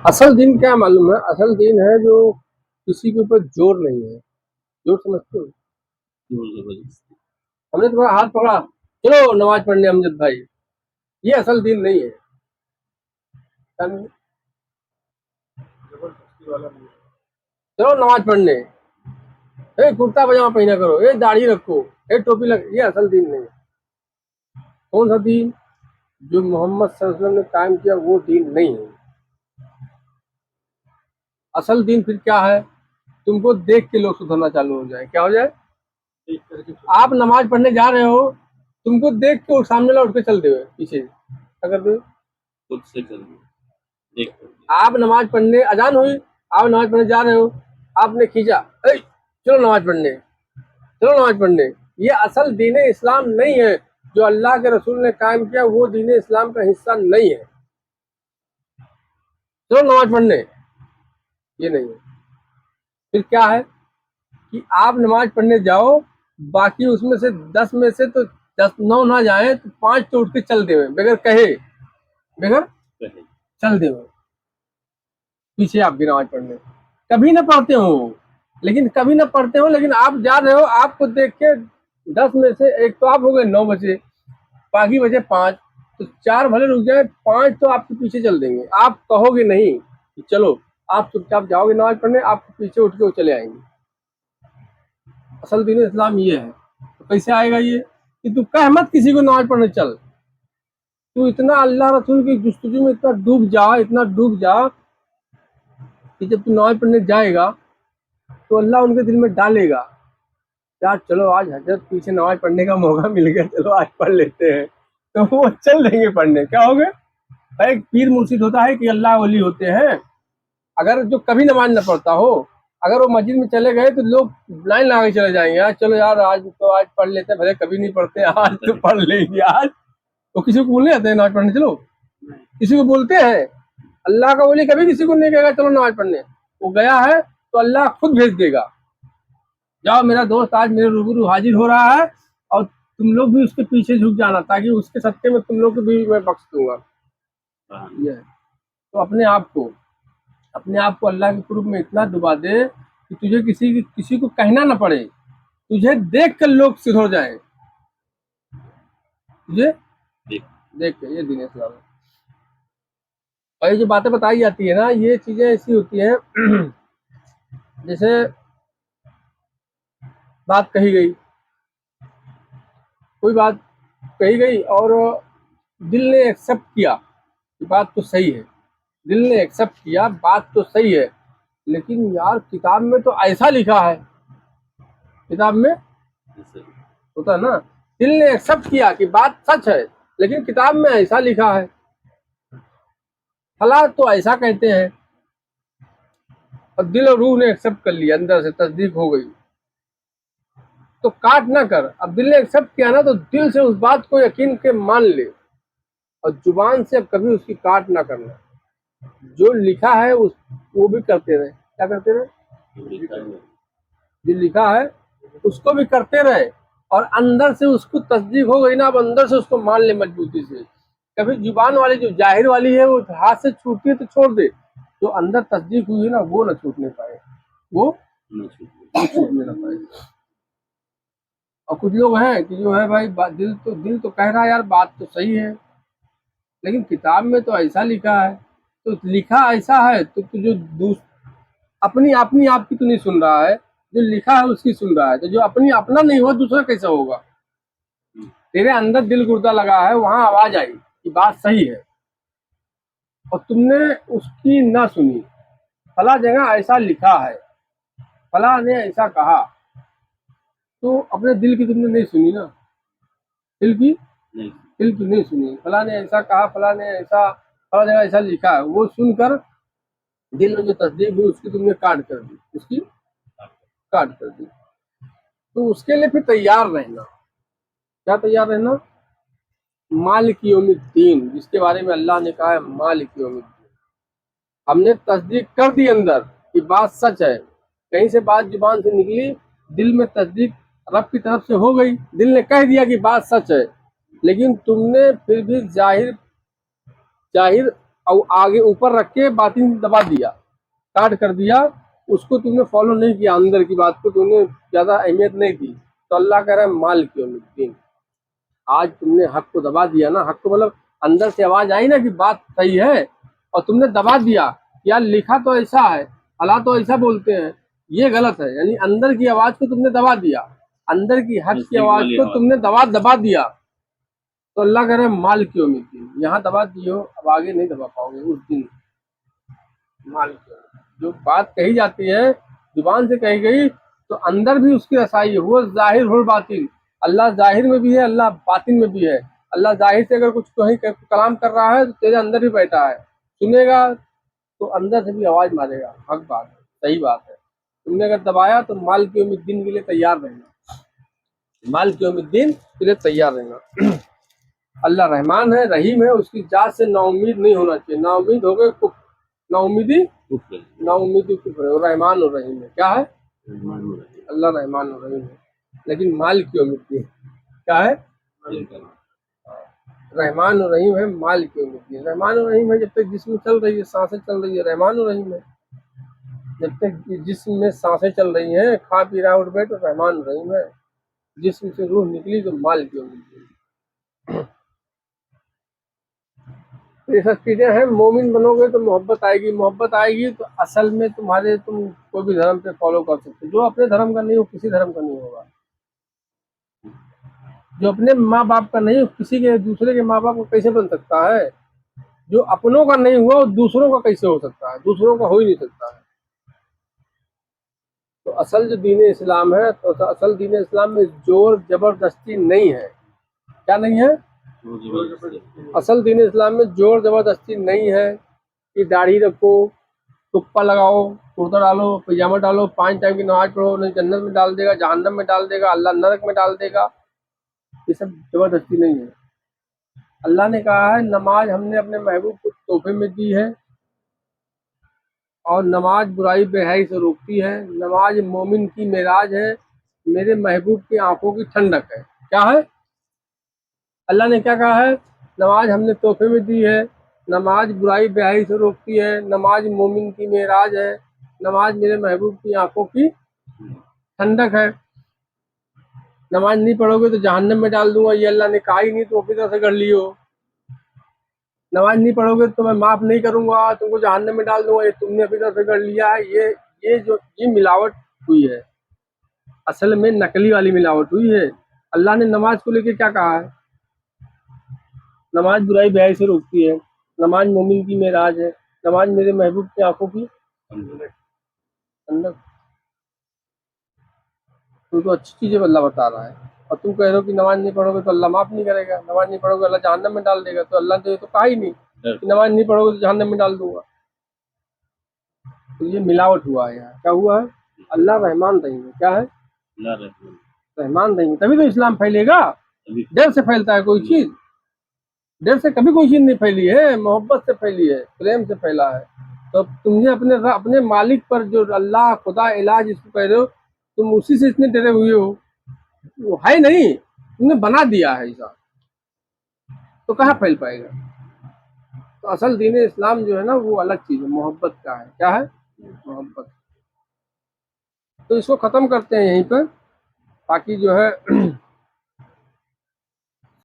असल दीन क्या मालूम है? असल दीन है जो किसी के ऊपर जोर नहीं है। जोर समझते हो? जोर जबरदस्ती। हमने तुम्हारा हाथ पकड़ा, चलो नमाज पढ़ने अमजद भाई, ये असल दीन नहीं है। क्या नहीं है? जबरदस्ती वाला नहीं है। चलो नमाज पढ़ने, ए कुर्ता पजामा पहना करो, ए दाढ़ी रखो, ए टोपी लग, ये असल दीन नहीं है। कौन सा दीन? जो मोहम्मद सल्लल्लाहु अलैहि वसल्लम ने कायम किया वो दीन नहीं है। असल दीन फिर क्या है? तुमको देख के लोग सुधरना चालू हो जाए। क्या हो जाए? आप नमाज पढ़ने जा रहे हो, तुमको देख के सामने वाला उठ के चल दे पीछे, क्या कर दे? खुद से कर लो, देख कर दो। आप नमाज पढ़ने, अजान हुई, आप नमाज पढ़ने जा रहे हो, आपने खींचा, "ए, चलो नमाज पढ़ने, चलो नमाज पढ़ने।" ये असल दीन इस्लाम नहीं है। जो अल्लाह के रसूल ने कायम किया वो दीन इस्लाम का हिस्सा नहीं है। चलो नमाज पढ़ने, ये नहीं है। फिर क्या है कि आप नमाज पढ़ने जाओ, बाकी उसमें से 10 में से तो 10 9 ना जाए तो 5 तो उठ के चल देवे बगैर कहे, बगैर कहे। चल देवे पीछे आपकी नमाज पढ़ने। कभी ना पढ़ते हो, लेकिन कभी ना पढ़ते हो, लेकिन आप जा रहे हो, आपको देख के 10 में से एक तो आप हो गए 9 बजे, बाकी बचे 5, तो 4 भले रुक जाए, 5 तो आपके पीछे चल देंगे। आप कहोगे नहीं कि चलो, आप चुपचाप जाओगे नमाज पढ़ने, आपके पीछे उठ के वो चले आएंगे। असल दीन इस्लाम ये है। तो कैसे आएगा ये कि तू कह मत किसी को नमाज पढ़ने चल, तू इतना अल्लाह रसूल की जुस्तजू में इतना डूब जा, इतना डूब जा कि जब तू नमाज पढ़ने जाएगा तो अल्लाह उनके दिल में डालेगा, यार चलो आज हजरत पीछे नमाज पढ़ने का मौका मिल गया, चलो आज पढ़ लेते हैं। तो वो चल देंगे पढ़ने। क्या हो गए? एक पीर मुर्शिद होता है कि अल्लाह वली होते हैं। अगर जो कभी नमाज न पढ़ता हो, अगर वो मस्जिद में चले गए तो लोग लाइन लगा के चले जाएंगे, यार चलो यार आज तो आज पढ़ लेते हैं, भले कभी नहीं पढ़ते, आज तो पढ़ लेंगे आज। तो किसी को बोलने जाते हैं नमाज पढ़ने चलो? किसी को बोलते हैं? अल्लाह का वली कभी किसी को नहीं कहेगा चलो नमाज पढ़ने। वो गया है तो अल्लाह खुद भेज देगा, जाओ मेरा दोस्त आज मेरे रूबरू हाजिर हो रहा है, और तुम लोग भी उसके पीछे झुक जाना ताकि उसके सत्ते में तुम लोग को भी मैं बख्श दूंगा। ये है। तो अपने आप को अल्लाह के कुर्ब में इतना डुबा दे कि तुझे किसी को कहना ना पड़े, तुझे देख कर लोग सिधर जाए, तुझे देख। देख के। ये दीन इस्लाम है। और ये जो बातें बताई जाती है ना, ये चीजें ऐसी होती हैं जैसे बात कही गई, कोई बात कही गई और दिल ने एक्सेप्ट किया कि बात तो सही है, दिल ने एक्सेप्ट किया बात तो सही है, लेकिन यार किताब में तो ऐसा लिखा है, किताब में जैसे होता है ना, दिल ने एक्सेप्ट किया कि बात सच है, लेकिन किताब में ऐसा लिखा है, फला तो ऐसा कहते हैं, और दिल और रूह ने एक्सेप्ट कर लिया, अंदर से तस्दीक हो गई, तो काट ना कर। अब दिल ने एक्सेप्ट किया ना, तो दिल से उस बात को यकीन के मान ले, और जुबान से अब कभी उसकी काट ना करना। जो लिखा है उस वो भी करते रहे। क्या करते रहे? लिखा है। जो लिखा है उसको भी करते रहे, और अंदर से उसको तस्दीक हो गई ना, अब अंदर से उसको मान ले मजबूती से। कभी जुबान वाली जो जाहिर वाली है वो हाथ से छूटती है तो छोड़ दे, जो अंदर तस्दीक हुई है ना वो ना छूटने पाए, वो न छूटे। छूटने ना पाए। और कुछ लोग हैं कि जो है भाई दिल तो कह रहा है यार बात तो सही है, लेकिन किताब में तो ऐसा लिखा है, तो लिखा ऐसा है तो जो अपनी अपनी आपकी तो नहीं सुन रहा है, जो लिखा है उसकी सुन रहा है, तो जो अपनी अपना नहीं हुआ दूसरा कैसा होगा? तेरे अंदर दिल गुर्दा लगा है, वहां आवाज आई कि बात सही है, और तुमने उसकी ना सुनी, फला जगह ऐसा लिखा है, फला ने ऐसा कहा, तो अपने दिल की तुमने नहीं सुनी ना, दिल की नहीं। दिल की नहीं सुनी। फला ने ऐसा कहा, फला ने ऐसा, फला जगह ऐसा लिखा है, वो सुनकर दिल में जो तस्दीक हुई उसकी तुमने काट कर दी, उसकी काट कर दी। तो उसके लिए फिर तैयार रहना। क्या तैयार रहना? मालिक यौमिद्दीन, जिसके बारे में अल्लाह ने कहा है मालिक यौमिद्दीन। हमने तस्दीक कर दी अंदर कि बात सच है, कहीं से बात जुबान से निकली, दिल में तस्दीक रब की तरफ से हो गई, दिल ने कह दिया कि बात सच है, लेकिन तुमने फिर भी जाहिर जाहिर और आगे ऊपर रख के बातिन दबा दिया, काट कर दिया, उसको तुमने फॉलो नहीं किया, अंदर की बात को तुमने ज्यादा अहमियत नहीं दी, तो अल्लाह कह रहा है माल क्यों मिलती। आज तुमने हक को दबा दिया ना, हक को मतलब अंदर से आवाज आई ना कि बात सही है और तुमने दबा दिया, यार लिखा तो ऐसा है, अल्लाह तो ऐसा बोलते हैं, ये गलत है, यानी अंदर की आवाज को तुमने दबा दिया, अंदर की हक की नजदीक आवाज वाली को आवाज। तुमने दबा दिया, तो अल्लाह कह रहे हैं माल क्यों मिलती। यहाँ दबा दियो, अब आगे नहीं दबा पाओगे उस दिन। माल क्यों, जो बात कही जाती है जुबान से कही गई तो अंदर भी उसकी रसाई है, वो जाहिर हो बातिन। अल्लाह जाहिर में भी है, अल्लाह बातिन में भी है। अल्लाह जाहिर से अगर कुछ कहीं कलाम कर रहा है तो तेरे अंदर भी बैठा है, सुनेगा तो अंदर से भी आवाज मारेगा, हक बात है, सही बात है। तुमने अगर दबाया तो माल की उम्मीद दिन के लिए तैयार रहना, माल की उम्मीद दिन के लिए तैयार रहना। अल्लाह रहमान है, रहीम है, उसकी जात से नाउम्मीद नहीं होना चाहिए। नाउम्मीद हो गए कुफ्र, नाउम्मीदी, कुफ्र है। नाउम्मीदी कुफ्र है। और रहमान और रहीम है, क्या है? रहमान और रहीम। अल्लाह रहमान और रहीम है, लेकिन माल की उम्मीद नहीं, क्या है? रहमान और रहीम है, माल की उम्मीद नहीं। रहमान और रहीम है जब तक जिस्म चल रही है, सांसें चल रही है, रहमान और रहीम है। जब तक जिस्म में सांसें चल रही हैं, खा पी रहा उठ बैठ, तो रहमान और रहीम है। जिस्म से रूह निकली तो माल की उम्मीद नहीं। तो ये सब चीजें हैं। मोमिन बनोगे तो मोहब्बत आएगी, मोहब्बत आएगी तो असल में तुम्हारे, तुम कोई भी धर्म पे फॉलो कर सकते हो। जो अपने धर्म का नहीं हो किसी धर्म का नहीं होगा, जो अपने माँ बाप का नहीं हो किसी के दूसरे के माँ बाप का कैसे बन सकता है? जो अपनों का नहीं हुआ वो दूसरों का कैसे हो सकता है? दूसरों का हो ही नहीं सकता है। तो असल जो दीन इस्लाम है, तो असल दीन इस्लाम में जोर जबरदस्ती नहीं है। क्या नहीं है? असल दीन इस्लाम में जोर जबरदस्ती नहीं है कि दाढ़ी रखो, टुप्पा लगाओ, कुर्ता डालो, पैजामा डालो, 5 टाइम की नमाज पढ़ो, नहीं जन्नत में डाल देगा, जहन्नम में डाल देगा, अल्लाह नरक में डाल देगा। ये सब जबरदस्ती नहीं है। अल्लाह ने कहा है नमाज हमने अपने महबूब को तोहफे में दी है, और नमाज बुराई बेहयाई से रोकती है। नमाज मोमिन की मेराज है, मेरे महबूब की आंखों की ठंडक है। क्या है? अल्लाह ने क्या कहा है? नमाज हमने तोहफे में दी है, नमाज बुराई बेहयाई से रोकती है, नमाज मोमिन की मेराज है, नमाज मेरे महबूब की आंखों की ठंडक है। नमाज नहीं पढ़ोगे तो जहन्नम में डाल दूंगा, ये अल्लाह ने कहा ही नहीं, तो अपनी तरफ से कर लियो। नमाज नहीं पढ़ोगे तो मैं माफ नहीं करूंगा, तुमको जहन्नम में डाल दूंगा, ये तुमने अपनी तरफ से कर लिया है। ये मिलावट हुई है, असल में नकली वाली मिलावट हुई है। अल्लाह ने नमाज को लेके क्या कहा है? नमाज बुराई बेहयाई से रोकती है, नमाज मोमिन की मेराज है, नमाज मेरे महबूब की आंखों की ठंडक। तो अच्छी चीजें अल्लाह बता रहा है, और तुम कह रहे हो कि नमाज नहीं पढ़ोगे तो अल्लाह माफ नहीं करेगा, नमाज नहीं पढ़ोगे अल्लाह जहन्नम में डाल देगा। तो अल्लाह ने तो कहा ही नहीं कि नमाज नहीं पढ़ोगे तो जहन्नम में डाल दूंगा। तो ये मिलावट हुआ है। यहाँ क्या हुआ है? अल्लाह रहमान रहीम है। क्या है? रहमान रहीम, तभी तो इस्लाम फैलेगा। डर से फैलता है कोई चीज? डर से कभी कोई चीज नहीं फैली है, मोहब्बत से फैली है, प्रेम से फैला है। तो तुमने अपने मालिक पर, जो अल्लाह खुदा इलाह जिसको कह रहे हो, तुम उसी से इतने डरे हुए हो। वो है नहीं, तुमने बना दिया है ऐसा, तो कहाँ फैल पाएगा? तो असल दीन इस्लाम जो है ना, वो अलग चीज है, मोहब्बत का है। क्या है? मोहब्बत। तो इसको खत्म करते हैं यहीं पर, ताकि जो है